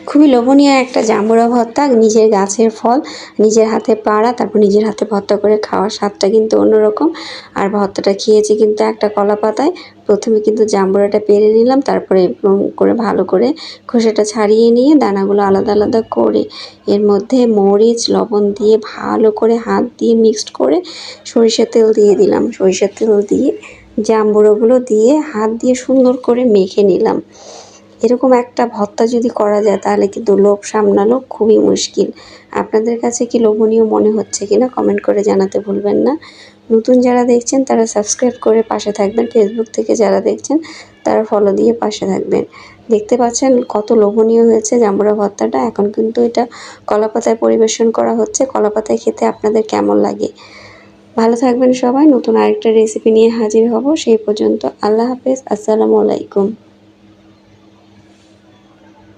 খুবই লোভনীয় একটা জাম্বুরা ভর্তা, নিজের গাছের ফল, নিজের হাতে পাড়া, তারপর নিজের হাতে ভর্তা করে খাওয়ার স্বাদটা কিন্তু অন্যরকম। আর ভর্তাটা খেয়েছি কিন্তু একটা কলা পাতায়। প্রথমে কিন্তু জাম্বুরাটা পেড়ে নিলাম, তারপরে করে ভালো করে খোসাটা ছাড়িয়ে নিয়ে দানাগুলো আলাদা আলাদা করে এর মধ্যে মরিচ লবণ দিয়ে ভালো করে হাত দিয়ে মিক্সড করে সরিষার তেল দিয়ে দিলাম। সরিষার তেল দিয়ে জাম্বুরাগুলো দিয়ে হাত দিয়ে সুন্দর করে মেখে নিলাম। এরকম একটা ভর্তা যদি করা যায় তাহলে কিন্তু লোভ সামলানো খুবই মুশকিল। আপনাদের কাছে কি লোভনীয় মনে হচ্ছে কিনা কমেন্ট করে জানাতে ভুলবেন না। নতুন যারা দেখছেন তারা সাবস্ক্রাইব করে পাশে থাকবেন, ফেসবুক থেকে যারা দেখছেন তারা ফলো দিয়ে পাশে থাকবেন। দেখতে পাচ্ছেন কত লোভনীয় হয়েছে জাম্বুরা ভর্তাটা। এখন কিন্তু এটা কলাপাতায় পরিবেশন করা হচ্ছে। কলাপাতায় খেতে আপনাদের কেমন লাগে? ভালো থাকবেন সবাই। নতুন আরেকটা রেসিপি নিয়ে হাজির হব। সেই পর্যন্ত আল্লাহ হাফেজ, আসসালামু আলাইকুম।